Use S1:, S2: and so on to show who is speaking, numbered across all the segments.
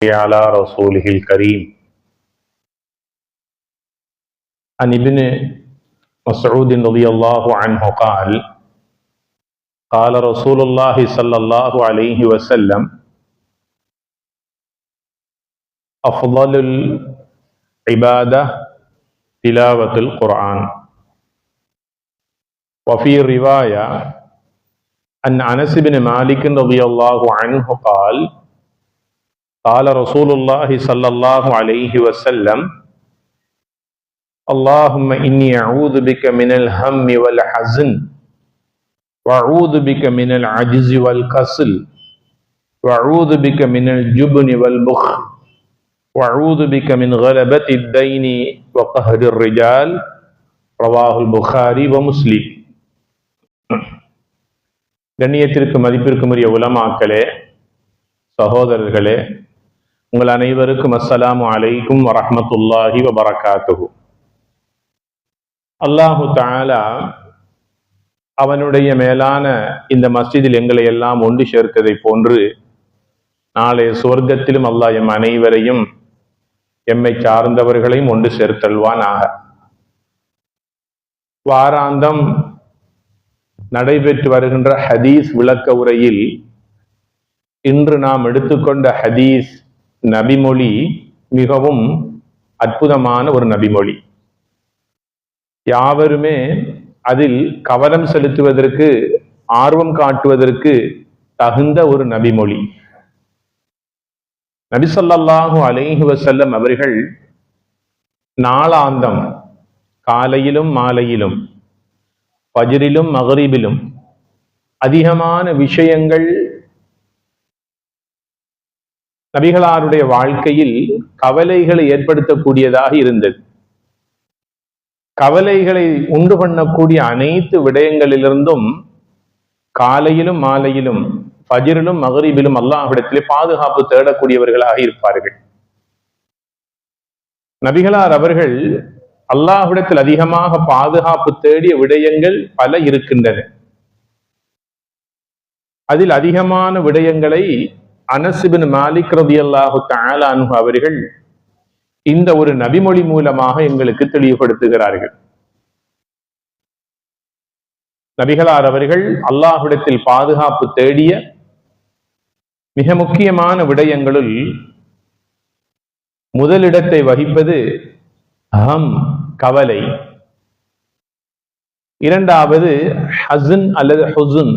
S1: على رسوله الكريم عن ابن مسعود رضي الله عنه قال قال رسول الله صلى الله عليه وسلم أفضل العبادة تلاوة القرآن. وفي رواية عن أنس بن مالك رضي الله عنه قال قال رسول الله صلى الله عليه وسلم اللهم إني أعوذ بك من الهم والحزن وأعوذ بك من العجز والكسل وأعوذ بك من الجبن والبخل وأعوذ بك من غلبة الدين وقهر الرجال. رواه البخاري ومسلم. கண்ணியத்திற்கும் மதிப்பிற்கும் உரிய உலமாக்களே, சகோதரர்களே, உங்கள் அனைவருக்கும் அஸ்ஸலாமு அலைக்கும் வரஹ்மத்துல்லாஹி வபரகாத்துஹு. அல்லாஹு தஆலா அவனுடைய மேலான இந்த மஸ்ஜிதில் எங்களை எல்லாம் ஒன்று சேர்த்ததை போன்று நாளைய சுவர்க்கத்திலும் அல்லாஹ் எம் அனைவரையும் எம்மை சார்ந்தவர்களையும் ஒன்று சேர்த்தல்வானாக. வாராந்தம் நடைபெற்று வருகின்ற ஹதீஸ் விளக்க உரையில் இன்று நாம் எடுத்துக்கொண்ட ஹதீஸ் நபிமொழி மிகவும் அற்புதமான ஒரு நபிமொழி. யாவருமே அதில் கவனம் செலுத்துவதற்கு, ஆர்வம் காட்டுவதற்கு தகுந்த ஒரு நபிமொழி. நபி ஸல்லல்லாஹு அலைஹி வஸல்லம் அவர்கள் நாளாந்தம் காலையிலும் மாலையிலும் ஃபஜ்ரிலும் மக்ரிபிலும் அதிகமான விஷயங்கள் நபிகளாருடைய வாழ்க்கையில் கவலைகளை ஏற்படுத்தக்கூடியதாக இருந்தது. கவலைகளை உண்டு பண்ணக்கூடிய அனைத்து விடயங்களிலிருந்தும் காலையிலும் மாலையிலும் ஃபஜ்ரிலும் மக்ரிபிலும் அல்லாஹ்விடத்திலே பாதுகாப்பு தேடக்கூடியவர்களாக இருப்பார்கள். நபிகளார் அவர்கள் அல்லாஹ்விடத்தில் அதிகமாக பாதுகாப்பு தேடிய விடயங்கள் பல இருக்கின்றன. அதில் அதிகமான விடயங்களை அனஸ் இப்னு மாலிக் ரலியல்லாஹு தஆலா அன்ஹு அவர்கள் இந்த ஒரு நபிமொழி மூலமாக எங்களுக்கு தெளிவுபடுத்துகிறார்கள். நபிகளார் அவர்கள் அல்லாஹ்விடத்தில் பாதுகாப்பு தேடிய மிக முக்கியமான விடயங்களுள் முதலிடத்தை வகிப்பது அஹம், கவலை. இரண்டாவது ஹஸன் அல்லது ஹுஸன்,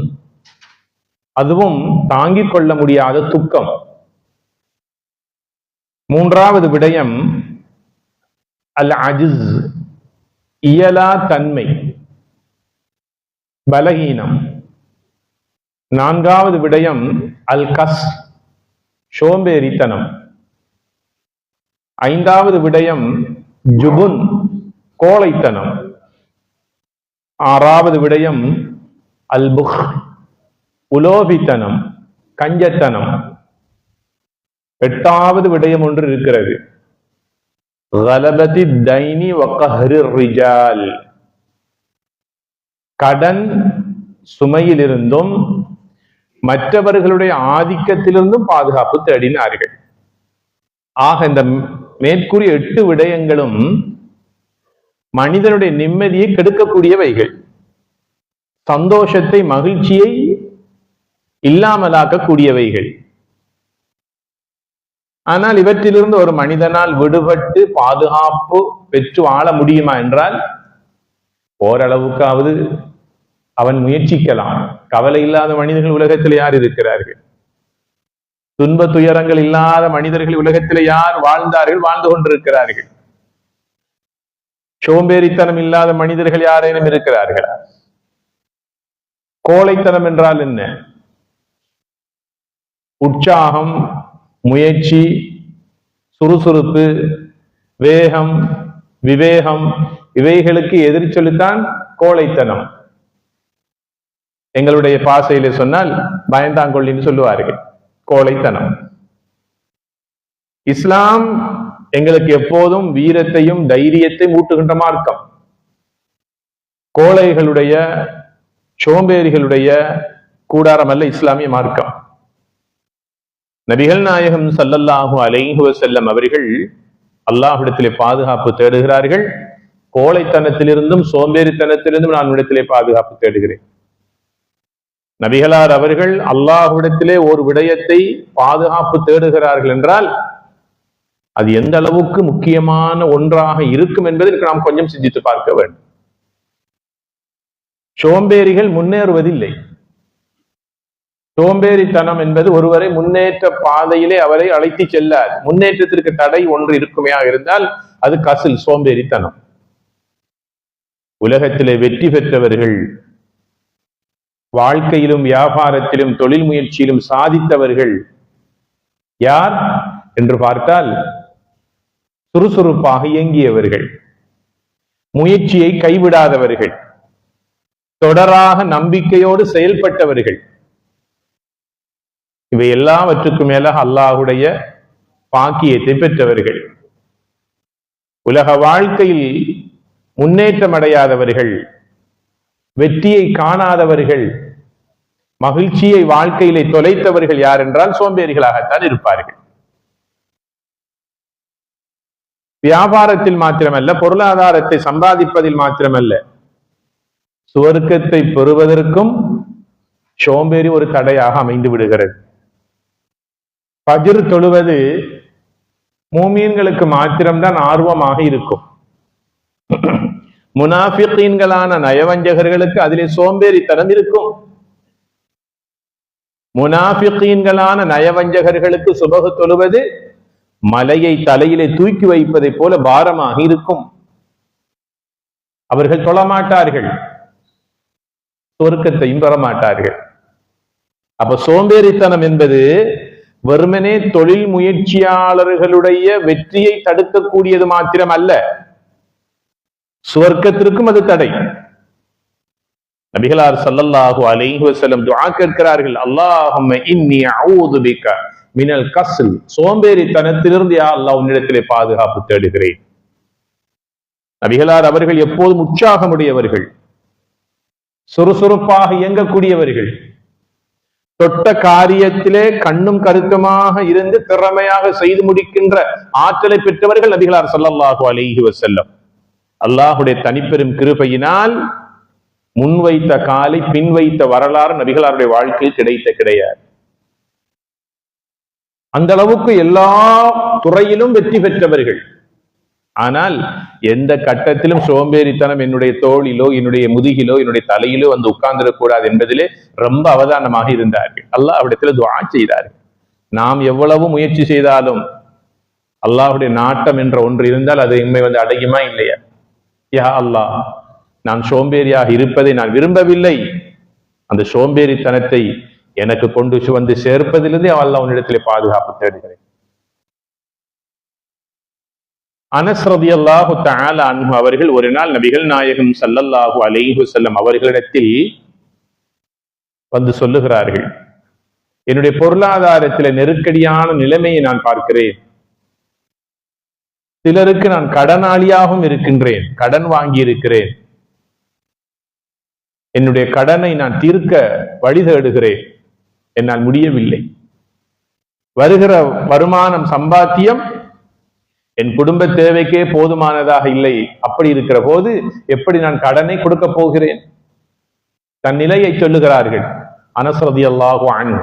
S1: அதுவும் தாங்கிக் கொள்ள முடியாத துக்கம். மூன்றாவது விடயம் அல் அஜிஸ், இயலா தன்மை, பலகீனம். நான்காவது விடயம் அல் கஸ், சோம்பேறித்தனம். ஐந்தாவது விடயம் ஜுபுன், கோழைத்தனம். ஆறாவது விடயம் அல் புக், உலோபித்தனம், கஞ்சத்தனம். எட்டாவது விடயம் ஒன்று இருக்கிறது, கலபதி தைனி வகஹ்ரி ரிஜால், கடன் சுமையிலிருந்தும் மற்றவர்களுடைய ஆதிக்கத்திலிருந்தும் பாதுகாப்பு தேடினார்கள். ஆக இந்த மேற்கூறிய 8 விடயங்களும் மனிதனுடைய நிம்மதியை கெடுக்கக்கூடியவைகள், சந்தோஷத்தை, மகிழ்ச்சியை இல்லாமலாக்கக்கூடியவைகள். ஆனால் இவற்றிலிருந்து ஒரு மனிதனால் விடுபட்டு பாதுகாப்பு பெற்று வாழ முடியுமா என்றால் ஓரளவுக்காவது அவன் முயற்சிக்கலாம். கவலை இல்லாத மனிதர்கள் உலகத்தில் யார் இருக்கிறார்கள்? துன்ப துயரங்கள் இல்லாத மனிதர்கள் உலகத்தில் யார் வாழ்ந்தார்கள், வாழ்ந்து கொண்டிருக்கிறார்கள்? சோம்பேறித்தனம் இல்லாத மனிதர்கள் யாரேனும் இருக்கிறார்கள்? கோழைத்தனம் என்றால் என்ன? உற்சாகம், முயற்சி, சுறுசுறுப்பு, வேகம், விவேகம், இவைகளுக்கு எதிர்ச்சொல்லித்தான் கோழைத்தனம். எங்களுடைய பாசையிலே சொன்னால் பயந்தாங்கொள்ளின்னு சொல்லுவார்கள், கோழைத்தனம். இஸ்லாம் எங்களுக்கு எப்போதும் வீரத்தையும் தைரியத்தையும் ஊட்டுகின்ற மார்க்கம். கோழைகளுடைய, சோம்பேறிகளுடைய கூடாரம் அல்ல இஸ்லாமிய மார்க்கம். நபிகள் நாயகம் ஸல்லல்லாஹு அலைஹி வஸல்லம் அவர்கள் அல்லாஹ்விடத்திலே பாதுகாப்பு தேடுகிறார்கள். கோழைத்தனத்திலிருந்தும் சோம்பேறித்தனத்திலிருந்தும் நான் இடத்திலே பாதுகாப்பு தேடுகிறேன். நபிகளார் அவர்கள் அல்லாஹ்விடத்திலே ஒரு விடயத்தை பாதுகாப்பு தேடுகிறார்கள் என்றால் அது எந்த அளவுக்கு முக்கியமான ஒன்றாக இருக்கும் என்பதற்கு நாம் கொஞ்சம் சிந்தித்து பார்க்க வேண்டும். சோம்பேறிகள் முன்னேறுவதில்லை. சோம்பேறித்தனம் என்பது ஒருவரை முன்னேற்ற பாதையிலே அவரை அழைத்து செல்லாது. முன்னேற்றத்திற்கு தடை ஒன்று இருக்குமே இருந்தால் அது கசில், சோம்பேறித்தனம். உலகத்திலே வெற்றி பெற்றவர்கள், வாழ்க்கையிலும் வியாபாரத்திலும் தொழில் முயற்சியிலும் சாதித்தவர்கள் யார் என்று பார்த்தால் சுறுசுறுப்பாக இயங்கியவர்கள், முயற்சியை கைவிடாதவர்கள், தொடராக நம்பிக்கையோடு செயல்பட்டவர்கள். இவை எல்லாவற்றுக்கும் மேலாக அல்லாஹுடைய பாக்கியத்தை பெற்றவர்கள். உலக வாழ்க்கையில் முன்னேற்றம் அடையாதவர்கள், வெற்றியை காணாதவர்கள், மகிழ்ச்சியை வாழ்க்கையிலே தொலைத்தவர்கள் யார் என்றால் சோம்பேறிகளாகத்தான் இருப்பார்கள். வியாபாரத்தில் மாத்திரமல்ல, பொருளாதாரத்தை சம்பாதிப்பதில் மாத்திரமல்ல, சுவர்க்கத்தை பெறுவதற்கும் சோம்பேறி ஒரு தடையாக அமைந்து விடுகிறது. ஃபஜ்ர் தொழுவது மூமீன்களுக்கு மாத்திரம்தான் ஆர்வமாக இருக்கும். முனாஃபிகீன்களான நயவஞ்சகர்களுக்கு அதிலே சோம்பேறித்தனம் இருக்கும். முனாஃபிகீன்களான நயவஞ்சகர்களுக்கு சுபஹ் தொழுவது மலையை தலையிலே தூக்கி வைப்பதை போல பாரமாக இருக்கும். அவர்கள் தொழமாட்டார்கள், சொர்க்கத்தையும் பெறமாட்டார்கள். அப்ப சோம்பேறித்தனம் என்பது வெறுமனே தொழில் முயற்சியாளர்களுடைய வெற்றியை தடுக்கக்கூடியது மாத்திரம் அல்ல, சுவர்க்கத்திற்கும் அது தடை. நபிகளார் ஸல்லல்லாஹு அலைஹி வஸல்லம் துஆ கேட்கிறார்கள், அல்லாஹும்ம இன்னி அஊது பிக மினல் கஸ்ல், சோம்பேறித்தனத்திலிருந்து யா அல்லாஹ் உன்னிடத்திலே பாதுகாப்பு தேடுகிறேன். நபிகளார் அவர்கள் எப்போதும் உற்சாகமுடையவர்கள், சுறுசுறுப்பாக இயங்கக்கூடியவர்கள், தொட்ட காரியத்திலே கண்ணும் கருத்துமாக இருந்து திறமையாக செய்து முடிக்கின்ற ஆற்றலை பெற்றவர்கள் நபிகளார் ஸல்லல்லாஹு அலைஹி வஸல்லம். அல்லாஹுடைய தனிப்பெரும் கிருபையினால் முன்வைத்த காலை பின் வைத்த வரலாறு நபிகளாருடைய வாழ்க்கையில் கிடையாது. அந்த அளவுக்கு எல்லா துறையிலும் வெற்றி பெற்றவர்கள். ஆனால் எந்த கட்டத்திலும் சோம்பேறித்தனம் என்னுடைய தோளிலோ என்னுடைய முதுகிலோ என்னுடைய தலையிலோ வந்து உட்கார்ந்துடக்கூடாது என்பதிலே ரொம்ப அவதானமாக இருந்தார்கள். அல்லாஹ் அவரிடத்துல துஆ செய்தார்கள். நாம் எவ்வளவு முயற்சி செய்தாலும் அல்லாஹுடைய நாட்டம் என்ற ஒன்று இருந்தால் அது இன்மை வந்து அடையுமா இல்லையா? யா அல்லாஹ், நான் சோம்பேறியாக இருப்பதை நான் விரும்பவில்லை, அந்த சோம்பேறித்தனத்தை எனக்கு கொண்டு வந்து சேர்ப்பதிலிருந்து அல்லாஹ் உன்னிடத்திலே பாதுகாப்பு தேடுகிறேன். அனஸ் ரலியல்லாஹு தஆலா அன்ஹு அவர்கள் ஒரு நாள் நபிகள் நாயகம் ஸல்லல்லாஹு அலைஹி வஸல்லம் அவர்களிடத்தில் வந்து சொல்லுகிறார்கள், என்னுடைய பொருளாதாரத்திலே நெருக்கடியான நிலைமையை நான் பார்க்கிறேன். சிலருக்கு நான் கடனாளியாகவும் இருக்கின்றேன், கடன் வாங்கி இருக்கிறேன். என்னுடைய கடனை நான் தீர்க்க வழி தேடுகிறேன், என்னால் முடியவில்லை. வருகிற வருமானம் சம்பாத்தியம் என் குடும்ப தேவைக்கே போதுமானதாக இல்லை. அப்படி இருக்கிற போது எப்படி நான் கடனை கொடுக்க போகிறேன்? தன் நிலையை சொல்லுகிறார்கள் அனஸ் ரலியல்லாஹு அன்ஹு.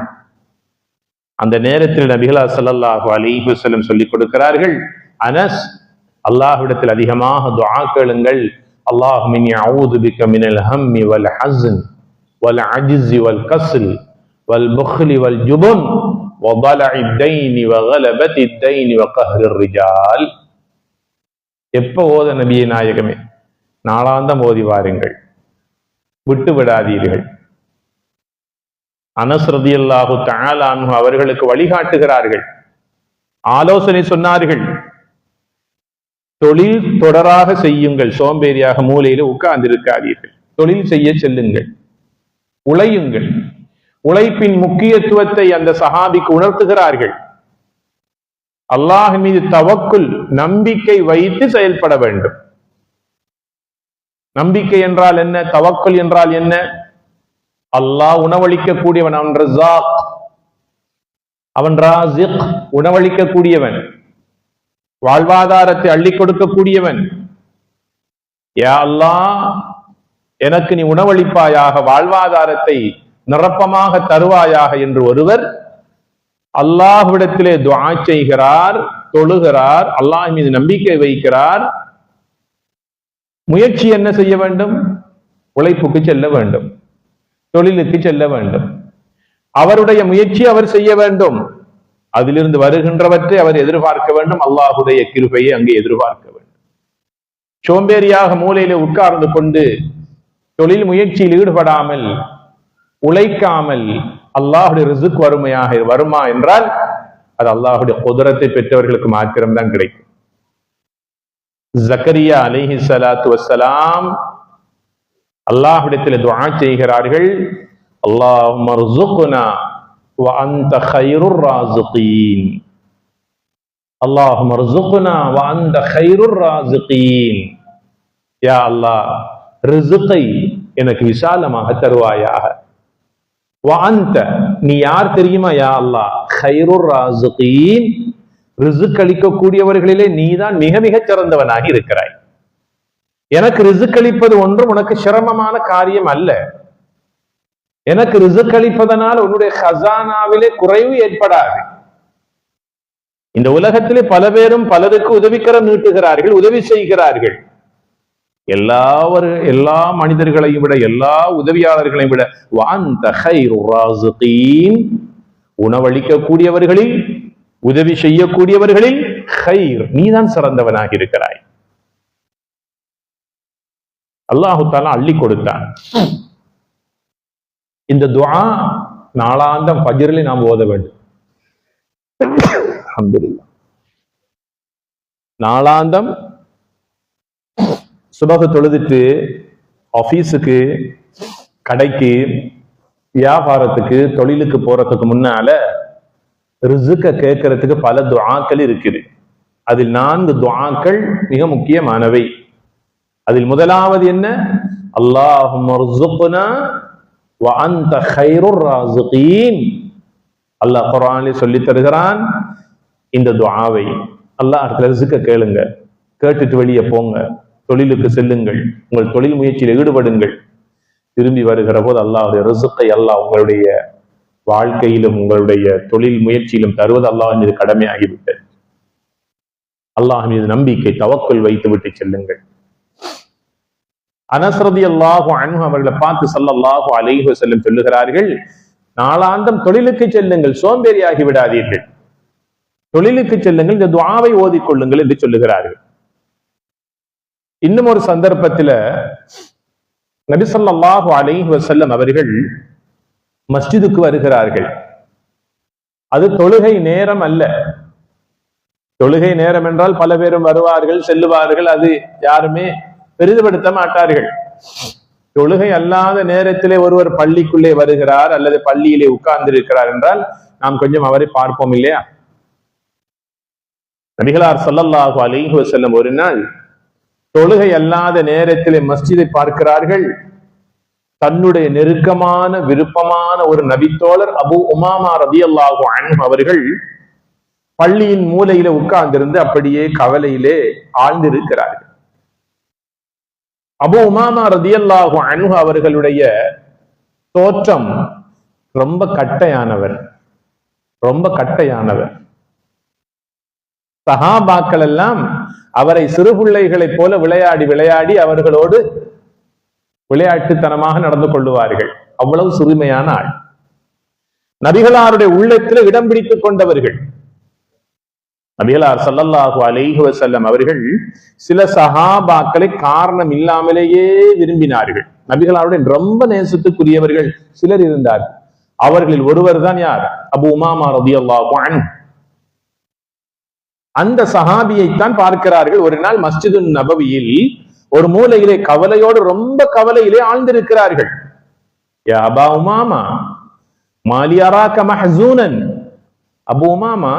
S1: அந்த நேரத்தில் நபிகளார் ஸல்லல்லாஹு அலைஹி வஸல்லம் சொல்லிக் கொடுக்கிறார்கள், அனஸ், அல்லாஹ்விடத்தில் அதிகமாக துஆ கேளுங்கள். அல்லாஹும்ம இன்னி அஊது பிக மினல் ஹம்மி வல் ஹஸ்ன் வல் அஜ்ஸி வல் கஸ்ல் வல் புக்லி வல் ஜுபன் வதலஇ தைனி வகலபதி தைனி வகஹ்ரி ரிஜால். எப்ப ஓத நபியே நாயகமே? நாளாந்தம் ஓதி வாருங்கள், விட்டு விடாதீர்கள். அனஸ் ரலியல்லாஹு தஆலா அன்ஹு அவர்களுக்கு வழிகாட்டுகிறார்கள், ஆலோசனை சொன்னார்கள். தொழில் தொடராக செய்யுங்கள், சோம்பேறியாக மூலையில உட்கார்ந்து இருக்காதீர்கள். தொழில் செய்ய செல்லுங்கள், உழையுங்கள். உழைப்பின் முக்கியத்துவத்தை அந்த சஹாபிக்கு உணர்த்துகிறார்கள். அல்லாஹ் மீது தவக்குல், நம்பிக்கை வைத்து செயல்பட வேண்டும். நம்பிக்கை என்றால் என்ன? தவக்குல் என்றால் என்ன? அல்லாஹ் உணவளிக்க கூடியவன், அவன் ரஸாக். அவன் ராசிக், உணவளிக்க கூடியவன், வாழ்வாதாரத்தை அள்ளி கொடுக்கக்கூடியவன். யா அல்லாஹ், எனக்கு நீ உணவளிப்பாயாக, வாழ்வாதாரத்தை நிரப்பமாக தருவாயாக என்று ஒருவர் அல்லாஹ்விடத்திலே துஆ செய்கிறார், தொழுகிறார், அல்லாஹ் மீது நம்பிக்கை வைக்கிறார். முயற்சி என்ன செய்ய வேண்டும்? உழைப்புக்கு செல்ல வேண்டும், தொழிலுக்கு செல்ல வேண்டும். அவருடைய முயற்சி அவர் செய்ய வேண்டும். அதிலிருந்து வருகின்றவற்றை அவர் எதிர்பார்க்க வேண்டும். அல்லாஹுடைய கிருபையை அங்கே எதிர்பார்க்க வேண்டும். சோம்பேறியாக மூலையிலே உட்கார்ந்து கொண்டு தொழில் முயற்சியில் ஈடுபடாமல், உழைக்காமல் அல்லாஹுடைய ரிஸ்க் வருமா என்றால் அது அல்லாஹுடைய குதிரத்தை பெற்றவர்களுக்கு மாத்திரம்தான் கிடைக்கும். ஜக்கரியா அலைஹிஸ்ஸலாத்து வஸ்ஸலாம் அல்லாஹ்விடத்தில் துஆ செய்கிறார்கள், அல்லாஹும்ம ர்ஸுக்னா வ அன்த கைருர் ராஸிகீன். அல்லாஹும்ம ர்ஸுக்னா வ அன்த கைருர் ராஸிகீன். யா அல்லாஹ், ரிஸ்கை எனக்கு விசாலமாக தருவாயாக. வ அன்த, நீ யார் தெரியுமா யா அல்லாஹ்? கைருர் ராஸிகீன், ரிஸ்க் அளிக்கக்கூடியவர்களிலே நீதான் மிக மிக சிறந்தவனாக இருக்கிறாய். எனக்கு ரிஸ்க் அளிப்பது ஒன்றும் உனக்கு சிரமமான காரியம் அல்ல. எனக்கு ரிஸ்க் அளிப்பதனால் உன்னுடைய ஹசானாவிலே குறைவு ஏற்படாது. இந்த உலகத்திலே பல பேரும் பலருக்கு உதவிக்கரம் நீட்டுகிறார்கள், உதவி செய்கிறார்கள். எல்லா மனிதர்களையும் விட, எல்லா உதவியாளர்களையும் விட வஅன்த கைருர் ராஸிகீன், உணவளிக்கக்கூடியவர்களில், உதவி செய்யக்கூடியவர்களில் கைர், நீதான் சிறந்தவனாக இருக்கிறாய். அல்லாஹு தஆலா அள்ளி கொடுத்தான். இந்த துஆ நாளாந்தம் ஃபஜ்ரிலே நாம் ஓத வேண்டும். அல்ஹம்துலில்லாஹ். நாளாந்தம் சுபஹ் தொழுதுட்டு ஆபீஸுக்கு, கடைக்கு, வியாபாரத்துக்கு, தொழிலுக்கு போறதுக்கு முன்னால ரிஸ்க கேட்கறதுக்கு பல துஆக்கள் இருக்குது. அதில் 4 துஆக்கள் மிக முக்கியமானவை. அதில் முதலாவது என்ன? அல்லாஹும்ம ர்ஸுக்னா வ அன்த கைருர் ராஸிகீன். அல்லாஹ் குர்ஆனிலே சொல்லி தருகிறான் இந்த துஆவை. அல்லாஹ் ரிஸ்க கேளுங்க, கேட்டுட்டு வெளியே போங்க, தொழிலுக்கு செல்லுங்கள், உங்கள் தொழில் முயற்சியில் ஈடுபடுங்கள். திரும்பி வருகிற போது அல்லாஹ்வுடைய ரிஸ்கை அல்லாஹ் உங்களுடைய வாழ்க்கையிலும் உங்களுடைய தொழில் முயற்சியிலும் தருவது அல்லாஹ் மீது கடமையாகிவிட்டது. அல்லாஹ் மீது நம்பிக்கை, தவக்குல் வைத்து விட்டு செல்லுங்கள். அனஸ் ரலியல்லாஹு அன்ஹு அவர்களை பார்த்து ஸல்லல்லாஹு அலைஹி வஸல்லம் சொல்லுகிறார்கள், நாளாந்தம் தொழிலுக்கு செல்லுங்கள், சோம்பேறியாகி விடாதீர்கள், தொழிலுக்கு செல்லுங்கள், இந்த துஆவை ஓதிக்கொள்ளுங்கள் என்று சொல்லுகிறார்கள். இன்னும் ஒரு சந்தர்ப்பத்தில் நபி ஸல்லல்லாஹு அலைஹி வஸல்லம் அவர்கள் மஸ்ஜிதுக்கு வருகிறார்கள். அது தொழுகை நேரம் அல்ல. தொழுகை நேரம் என்றால் பல பேரும் வருவார்கள், செல்லுவார்கள், அது யாருமே பெரிதுபடுத்த மாட்டார்கள். தொழுகை அல்லாத நேரத்திலே ஒருவர் பள்ளிக்குள்ளே வருகிறார் அல்லது பள்ளியிலே உட்கார்ந்து இருக்கிறார் என்றால் நாம் கொஞ்சம் அவரை பார்ப்போம் இல்லையா? நபிகளார் ஸல்லல்லாஹு அலைஹி வஸல்லம் ஒரு நாள் தொழுகை அல்லாத நேரத்திலே மஸ்ஜிதை பார்க்கிறார்கள். தன்னுடைய நெருக்கமான விருப்பமான ஒரு நபித்தோழர் அபூ உமாமா ரலியல்லாஹு அன்ஹு அவர்கள் பள்ளியின் மூலையில உட்கார்ந்திருந்து அப்படியே கவலையிலே ஆழ்ந்திருக்கிறார்கள். அபூ உமாமா ரலியல்லாஹு அன்ஹு அவர்களுடைய தோற்றம் ரொம்ப கட்டையானவர், ரொம்ப கட்டையானவர். சஹாபாக்கள் எல்லாம் அவரை சிறு பிள்ளைகளைப் போல விளையாடி விளையாடி அவர்களோடு விளையாட்டுத்தனமாக நடந்து கொள்ளுவார்கள். அவ்வளவு சிறுமையான ஆள். நபிகளாருடைய உள்ளத்தில் இடம் பிடித்துக் கொண்டவர்கள். நபிகளார் ஸல்லல்லாஹு அலைஹி வஸல்லம் அவர்கள் சில சஹாபாக்களை காரணம் இல்லாமலேயே விரும்பினார்கள். நபிகளாருடைய ரொம்ப நேசத்துக்குரியவர்கள் சிலர் இருந்தார்கள். அவர்களில் ஒருவர் தான் யார்? அபூ உமாமா ரலியல்லாஹு அன்ஹு. அந்த சஹாபியைத்தான் பார்க்கிறார்கள். ஒரு நாள் மஸ்ஜிது நபவியில் ஒரு மூலையிலே கவலையோடு, ரொம்ப கவலையிலே ஆழ்ந்திருக்கிறார்கள். யா அபா உமாமா மாலி அராக மஹ்ஸூனன். அபூ உமாமா,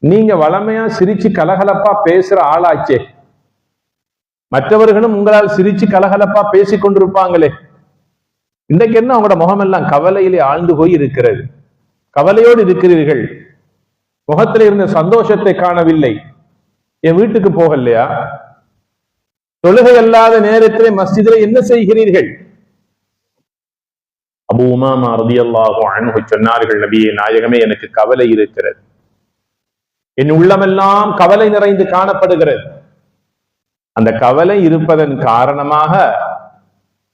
S1: நீங்க வளமையா சிரிச்சு கலகலப்பா பேசுற ஆளாச்சே, மற்றவர்களும் உங்களால் சிரிச்சு கலகலப்பா பேசிக் கொண்டிருப்பாங்களே, இன்றைக்கு என்ன உங்களோட முகமெல்லாம் கவலையிலே ஆழ்ந்து போய் இருக்கிறது? கவலையோடு இருக்கிறீர்கள், முகத்தில் இருந்த சந்தோஷத்தை காணவில்லை, என் வீட்டுக்கு போகலையா? தொழுகை அல்லாத நேரத்திலே மஸ்ஜிதிலே என்ன செய்கிறீர்கள்? அபூ உமாமா ரலியல்லாஹு அன்ஹு சொன்னார்கள், நபியே நாயகமே, எனக்கு கவலை இருக்கிறது, என் உள்ளமெல்லாம் கவலை நிறைந்து காணப்படுகிறது. அந்த கவலை இருப்பதன் காரணமாக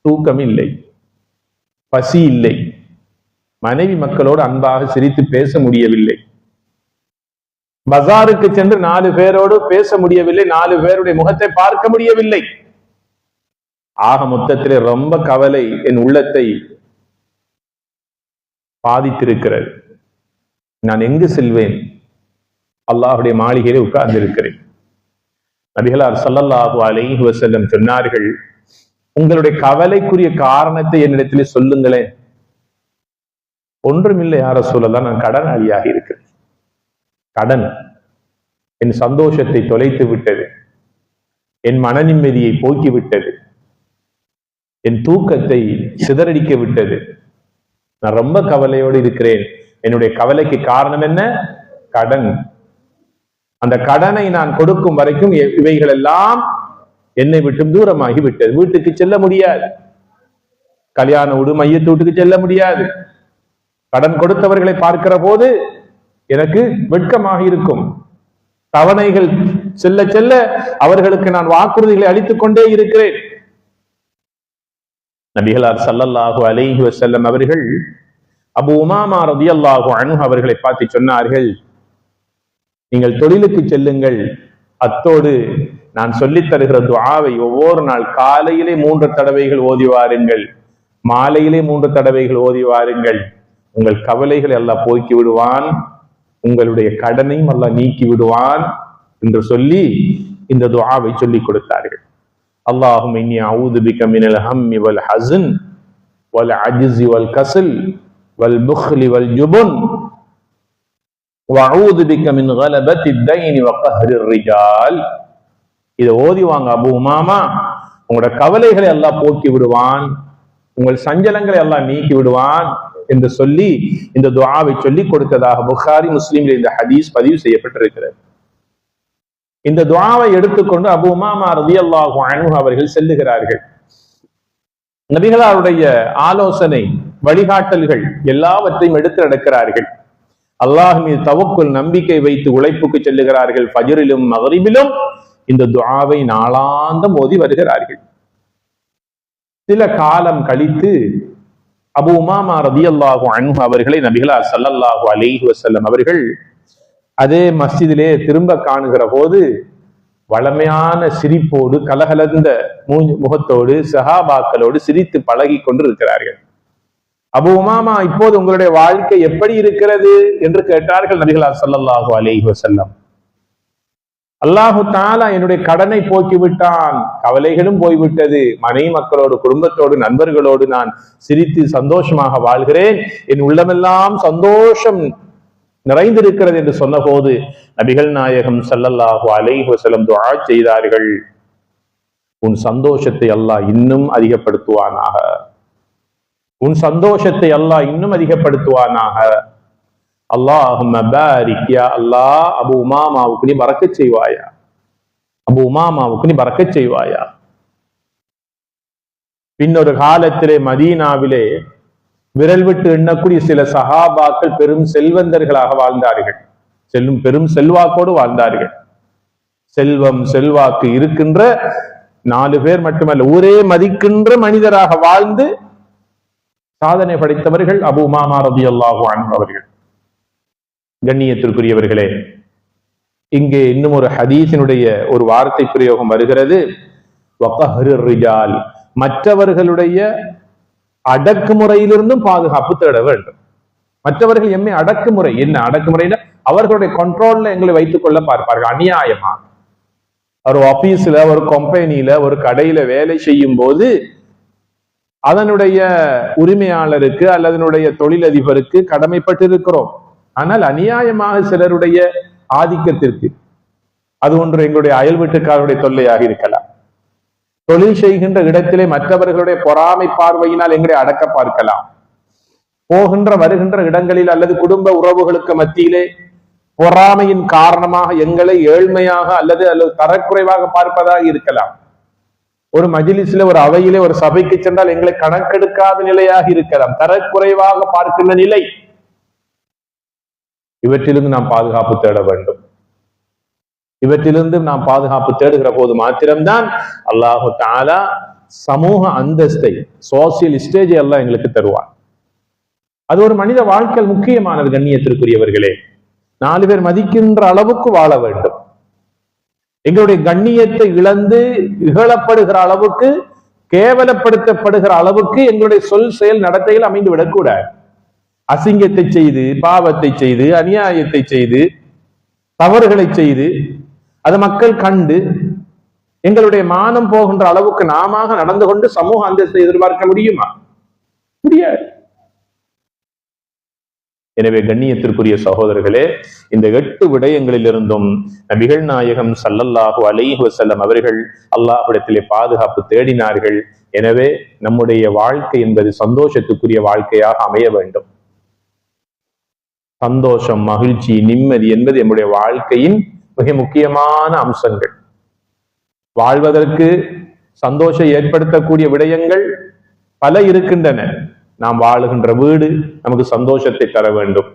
S1: தூக்கம் இல்லை, பசி இல்லை, மனைவி மக்களோடு அன்பாக சிரித்து பேச முடியவில்லை, பஜாருக்கு சென்று 4 பேரோடு பேச முடியவில்லை, 4 பேருடைய முகத்தை பார்க்க முடியவில்லை. ஆக மொத்தத்திலே ரொம்ப கவலை என் உள்ளத்தை பாதித்திருக்கிறது. நான் எங்கு செல்வேன்? அல்லாஹுடைய மாளிகையிலே உட்கார்ந்து இருக்கிறேன். நபிகளார் ஸல்லல்லாஹு அலைஹி வஸல்லம் சொன்னார்கள், உங்களுடைய கவலைக்குரிய காரணத்தை என்னிடத்திலே சொல்லுங்களேன். ஒன்றுமில்லை யா ரசூலல்லாஹ், நான் கடனாளியாக இருக்கிறேன். கடன் என் சந்தோஷத்தை தொலைத்து விட்டது, என் மன நிம்மதியை போக்கிவிட்டது, என் தூக்கத்தை சிதறடிக்க விட்டது. நான் ரொம்ப கவலையோடு இருக்கிறேன். என்னுடைய கவலைக்கு காரணம் என்ன? கடன். அந்த கடனை நான் கொடுக்கும் வரைக்கும் இவைகள் எல்லாம் என்னை விட்டும் தூரமாகி விட்டது. வீட்டுக்கு செல்ல முடியாது, கல்யாண வீடு மையத்து வீட்டுக்கு செல்ல முடியாது. கடன் கொடுத்தவர்களை பார்க்கிற போது எனக்கு வெட்கமாக இருக்கும். தவணைகள் செல்ல செல்ல அவர்களுக்கு நான் வாக்குறுதிகளை அளித்துக் கொண்டே இருக்கிறேன். நபிகளார் ஸல்லல்லாஹு அலைஹி வஸல்லம் அவர்கள் அபூ உமாமா ரலியல்லாஹு அன்ஹு அவர்களை பார்த்து சொன்னார்கள், நீங்கள் தொழிலுக்கு செல்லுங்கள், அத்தோடு நான் சொல்லித் தருகிற துஆவை ஒவ்வொரு நாள் காலையிலே 3 தடவைகள் ஓதி வாருங்கள், மாலையிலே 3 தடவைகள் ஓதி வாருங்கள். உங்கள் கவலைகளை அல்லாஹ் போக்கி விடுவான், உங்களுடைய கடனையும் அல்லாஹ் நீக்கி விடுவான் என்று சொல்லி இந்த துஆவை சொல்லிக் கொடுத்தார்கள். அல்லாஹும்ம இன்னி அஊது பிக மினல் ஹம்மி வல் ஹஸன் வல் அஜ்ஸி வல் கஸல் வல் புக்லி வல் ஜுபன் வஅஊது பிக மின் கலபத்தித் தைனி வ கஹ்ரிர் ரிஜால். இதை ஓதி வாங்க அபூ உமாமா, உங்களோட கவலைகளை அல்லாஹ் போக்கி விடுவான், உங்கள் சஞ்சலங்களை அல்லாஹ் நீக்கி விடுவான் என்று சொல்லி இந்த துஆவை சொல்லி கொடுத்ததாக புகாரி முஸ்லிமில் இந்த ஹதீஸ் பதிவு செய்யப்பட்டிருக்கிறது. இந்த துஆவை எடுத்துக்கொண்டு அபூ உமாமா ரலியல்லாஹு அன்ஹு அவர்கள் செல்லுகிறார்கள். நபிகளாருடைய ஆலோசனை வழிகாட்டல்கள் எல்லாவற்றையும் எடுத்து நடக்கிறார்கள். அல்லாஹ் மீது தவக்குல் நம்பிக்கை வைத்து உழைப்புக்கு செல்லுகிறார்கள். ஃபஜ்ரிலும் மக்ரிபிலும் இந்த துஆவை நாளாந்தம் ஓதி வருகிறார்கள். சில காலம் கழித்து அபூ உமாமா ரலியல்லாஹு அன்ஹு அவர்களை நபிகளார் ஸல்லல்லாஹு அலைஹி வஸல்லம் அவர்கள் அதே மஸ்ஜிதிலே திரும்ப காணுகிற போது வளமையான சிரிப்போடு கலகலந்த முகத்தோடு சஹாபாக்களோடு சிரித்து பழகி கொண்டு இருக்கிறார்கள். அபூ உமாமா, இப்போது உங்களுடைய வாழ்க்கை எப்படி இருக்கிறது என்று கேட்டார்கள் நபிகளார் ஸல்லல்லாஹு அலைஹி வஸல்லம். அல்லாஹு தஆலா என்னுடைய கடனை போக்கிவிட்டான், கவலைகளும் போய்விட்டது, மனைவி மக்களோடு குடும்பத்தோடு நண்பர்களோடு நான் சிரித்து சந்தோஷமாக வாழ்கிறேன், என் உள்ளமெல்லாம் சந்தோஷம் நிறைந்திருக்கிறது என்று சொன்ன போது நபிகள் நாயகம் ஸல்லல்லாஹு அலைஹி வஸல்லம் துஆ செய்தார்கள், உன் சந்தோஷத்தை அல்லாஹ் இன்னும் அதிகப்படுத்துவானாக, உன் சந்தோஷத்தை அல்லாஹ் இன்னும் அதிகப்படுத்துவானாக. அல்லாஹும்ம பாரிக் யா அல்லாஹ், அபூ உமாமாவுக்கு நீ பரக்கத் செய்வாயா, அபூ உமாமாவுக்கு நீ பரக்கத் செய்வாயா. பின்னொரு காலத்திலே மதீனாவிலே விரல் விட்டு எண்ணக்கூடிய சில சஹாபாக்கள் பெரும் செல்வந்தர்களாக வாழ்ந்தார்கள், பெரும் செல்வாக்கோடு வாழ்ந்தார்கள். செல்வம் செல்வாக்கு இருக்கின்ற 4 பேர் மட்டுமல்ல, ஊரே மதிக்கின்ற மனிதராக வாழ்ந்து சாதனை படைத்தவர்கள் அபூ உமாமா ரலியல்லாஹு அன்ஹு அவர்கள். கண்ணியத்திற்குரியவர்களே, இங்கே இன்னும் ஒரு ஹதீஸினுடைய ஒரு வார்த்தை பிரயோகம் வருகிறது, வகஹ்ரிர் ரிஜால், மற்றவர்களுடைய அடக்குமுறையிலிருந்தும் பாதுகாப்பு தேட வேண்டும். மற்றவர்கள் எம்மை அடக்குமுறை, என்ன அடக்குமுறையில அவர்களுடைய கண்ட்ரோல்ல எங்களை வைத்துக் கொள்ள பார்ப்பார்கள். அநியாயமா ஒரு ஆபீஸ்ல, ஒரு கம்பெனியில, ஒரு கடையில வேலை செய்யும் போது அதனுடைய உரிமையாளருக்கு அல்லது அதனுடைய தொழிலதிபருக்கு கடமைப்பட்டிருக்கிறோம். ஆனால் அநியாயமாக சிலருடைய ஆதிக்கத்திற்கு, அது ஒன்று எங்களுடைய அயல் வீட்டுக்காரருடைய தொல்லையாக இருக்கலாம், தொழில் செய்கின்ற இடத்திலே மற்றவர்களுடைய பொறாமை பார்வையினால் எங்களை அடக்க பார்க்கலாம், போகின்ற வருகின்ற இடங்களில் அல்லது குடும்ப உறவுகளுக்கு மத்தியிலே பொறாமையின் காரணமாக எங்களை ஏழ்மையாக அல்லது தரக்குறைவாக பார்ப்பதாக இருக்கலாம். ஒரு மஜ்லிஸ்ல, ஒரு அவையிலே, ஒரு சபைக்கு சென்றால் எங்களை கணக்கெடுக்காத நிலையாக இருக்கலாம், தரக்குறைவாக பார்க்கின்ற நிலை. இவற்றிலிருந்து நாம் பாதுகாப்பு தேட வேண்டும். இவற்றிலிருந்து நாம் பாதுகாப்பு தேடுகிற போது மாத்திரம்தான் அல்லாஹு தஆலா சமூக அந்தஸ்தை, சோசியல் ஸ்டேஜை எல்லாம் எங்களுக்கு தருவார். அது ஒரு மனித வாழ்க்கையில் முக்கியமானது. கண்ணியத்திற்குரியவர்களே, 4 பேர் மதிக்கின்ற அளவுக்கு வாழ வேண்டும். எங்களுடைய கண்ணியத்தை இழந்து இகழப்படுகிற அளவுக்கு, கேவலப்படுத்தப்படுகிற அளவுக்கு எங்களுடைய சொல் செயல் நடத்தைகள் அமைந்து விடக்கூடாது. அசிங்கத்தை செய்து, பாவத்தை செய்து, அநியாயத்தை செய்து, தவறுகளை செய்து அது மக்கள் கண்டு எங்களுடைய மானம் போகின்ற அளவுக்கு நாம நடந்து கொண்டு சமூக அந்தஸ்தை எதிர்பார்க்க முடியுமா? முடியாது. எனவே கண்ணியத்திற்குரிய சகோதரர்களே, இந்த 8 விடயங்களிலிருந்தும் நபிகள் நாயகம் ஸல்லல்லாஹு அலைஹி வஸல்லம் அவர்கள் அல்லாஹ்விடத்திலே பாதுகாப்பு தேடினார்கள். எனவே நம்முடைய வாழ்க்கை என்பது சந்தோஷத்துக்குரிய வாழ்க்கையாக அமைய வேண்டும். சந்தோஷம், மகிழ்ச்சி, நிம்மதி என்பது நம்முடைய வாழ்க்கையின் மிக முக்கியமான அம்சங்கள். வாழ்வதற்கு சந்தோஷம் ஏற்படுத்தக்கூடிய விடயங்கள் பல இருக்கின்றன. நாம் வாழுகின்ற வீடு நமக்கு சந்தோஷத்தை தர வேண்டும்.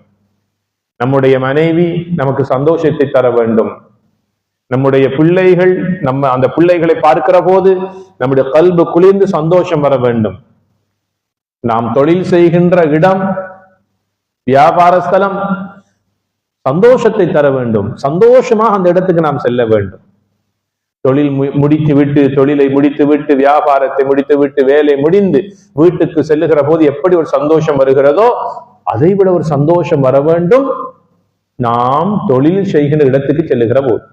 S1: நம்முடைய மனைவி நமக்கு சந்தோஷத்தை தர வேண்டும். நம்முடைய பிள்ளைகள், அந்த பிள்ளைகளை பார்க்கிற போது நம்முடைய கல்பு குளிர்ந்து சந்தோஷம் வர வேண்டும். நாம் தொழில் செய்கின்ற இடம், வியாபார ஸ்தலம் சந்தோஷத்தை தர வேண்டும். சந்தோஷமாக அந்த இடத்துக்கு நாம் செல்ல வேண்டும். தொழிலை முடித்து விட்டு, வியாபாரத்தை முடித்து விட்டு, வேலை முடிந்து வீட்டுக்கு செல்லுகிற போது எப்படி ஒரு சந்தோஷம் வருகிறதோ அதை விட ஒரு சந்தோஷம் வர வேண்டும் நாம் தொழில் செய்கின்ற இடத்துக்கு செல்லுகிற போது.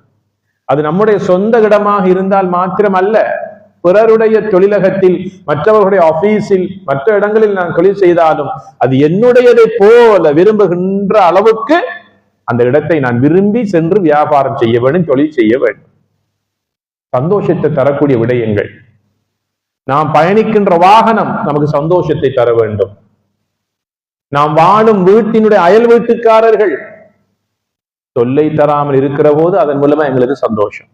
S1: அது நம்முடைய சொந்த இடமாக இருந்தால் மாத்திரம் அல்ல, பிறருடைய தொழிலகத்தில், மற்றவர்களுடைய ஆபீஸில், மற்ற இடங்களில் நான் தொழில் செய்தாலும் அது என்னுடையதை போல விரும்புகின்ற அளவுக்கு அந்த இடத்தை நான் விரும்பி சென்று வியாபாரம் செய்ய வேண்டும், தொழில் செய்ய வேண்டும். சந்தோஷத்தை தரக்கூடிய விடயங்கள். நாம் பயணிக்கின்ற வாகனம் நமக்கு சந்தோஷத்தை தர வேண்டும். நாம் வாழும் வீட்டினுடைய அயல் வீட்டுக்காரர்கள் தொல்லை தராமல் இருக்கிற போது அதன் மூலமா எங்களுக்கு சந்தோஷம்.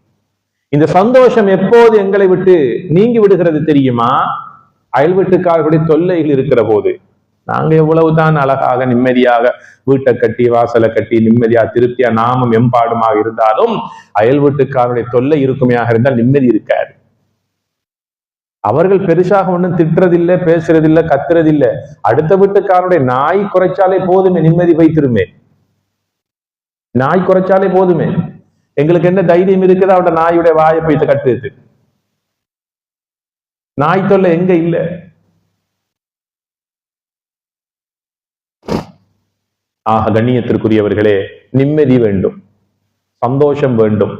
S1: இந்த சந்தோஷம் எப்போது எங்களை விட்டு நீங்கி விடுகிறது தெரியுமா? அயல் வீட்டுக்காரர்களுடைய தொல்லைகள் இருக்கிற போது. நாங்க எவ்வளவுதான் அழகாக நிம்மதியாக வீட்டை கட்டி, வாசலை கட்டி, நிம்மதியா திருப்தியா நாமும் எம்பாடுமாக இருந்தாலும் அயல் வீட்டுக்காரருடைய தொல்லை இருக்குமையாக இருந்தால் நிம்மதி இருக்காது. அவர்கள் பெருசாக ஒன்றும் திட்டுறதில்லை, பேசுறதில்லை, கத்துறதில்லை. அடுத்த வீட்டுக்காரருடைய நாய் குறைச்சாலே போதுமே, நிம்மதி வைத்திருமே. நாய் குறைச்சாலே போதுமே. எங்களுக்கு என்ன தைரியம் இருக்குதா அவட நாயுடைய வாயை போயிட்டு கட்டுறது? நாய் தொல்லை எங்க இல்ல? ஆக கண்ணியத்திற்குரியவர்களே, நிம்மதி வேண்டும், சந்தோஷம் வேண்டும்.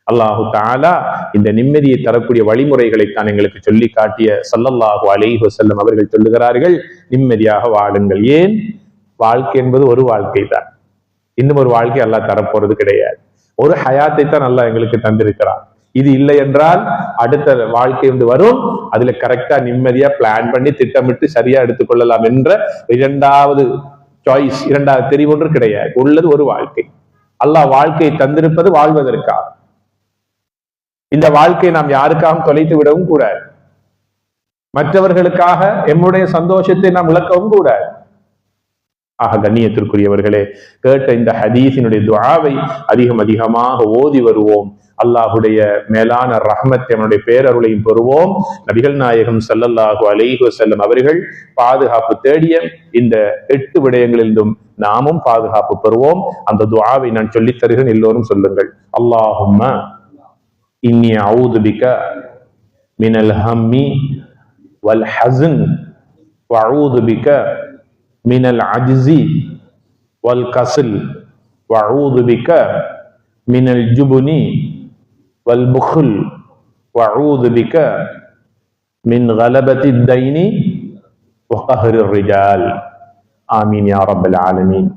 S1: அல்லாஹு தஆலா இந்த நிம்மதியை தரக்கூடிய வழிமுறைகளை தான் எங்களுக்கு சொல்லி காட்டிய ஸல்லல்லாஹு அலைஹி வஸல்லம் அவர்கள் சொல்லுகிறார்கள், நிம்மதியாக வாழுங்கள். ஏன்? வாழ்க்கை என்பது ஒரு வாழ்க்கை தான். இன்னும் ஒரு வாழ்க்கை அல்லாஹ் தரப்போறது கிடையாது. ஒரு ஹயாத்தை தான் அல்லாஹ் எங்களுக்கு தந்திருக்கிறார். இது இல்லை என்றால் அடுத்த வாழ்க்கை வந்து வரும். அதுல கரெக்டா நிம்மதியா பிளான் பண்ணி திட்டமிட்டு சரியா எடுத்துக்கொள்ளலாம் என்ற இரண்டாவது சாய்ஸ், இரண்டாவது தெரிவு ஒன்று கிடையாது. உள்ளது ஒரு வாழ்க்கை. அல்லாஹ் வாழ்க்கையை தந்திருப்பது வாழ்வதற்காக. இந்த வாழ்க்கையை நாம் யாருக்காகவும் தொலைத்து விடவும் கூடாது. மற்றவர்களுக்காக எம்முடைய சந்தோஷத்தை நாம் இழக்கவும் கூடாது. ஆக கண்ணியத்திற்குரியவர்களே, கேட்ட இந்த ஹதீஸினுடைய துஆவை அதிகமாக ஓதி வருவோம். அல்லாஹுடைய மேலான ரஹ்மத், அவனுடைய பேரருளையும் பெறுவோம். நபிகள் நாயகம் ஸல்லல்லாஹு அலைஹி வஸல்லம் அவர்கள் பாதுகாப்பு தேடிய இந்த 8 விடயங்களிலும் நாமும் பாதுகாப்பு பெறுவோம். அந்த துஆவை நான் சொல்லித் தருகிறேன், எல்லோரும் சொல்லுங்கள். அல்லாஹும்ம இன்னி அஊது பிக மினல் ஹம்மி வல் ஹஸன் வஅஊது பிக மினல் அஜ்ஸி வல் கஸல் வஅஊது பிக மினல் ஜுப்னி வல் புக்ல் வஅஊது பிக மின் கலபத்தித் தைனி வ கஹ்ரிர் ரிஜால். ஆமீன் யா ரப்பல் ஆலமீன்.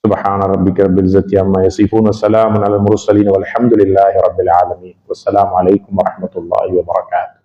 S1: سبحان ربك رب العزة عما يصفون وسلام على المرسلين والحمد لله رب العالمين والسلام عليكم ورحمة الله وبركاته.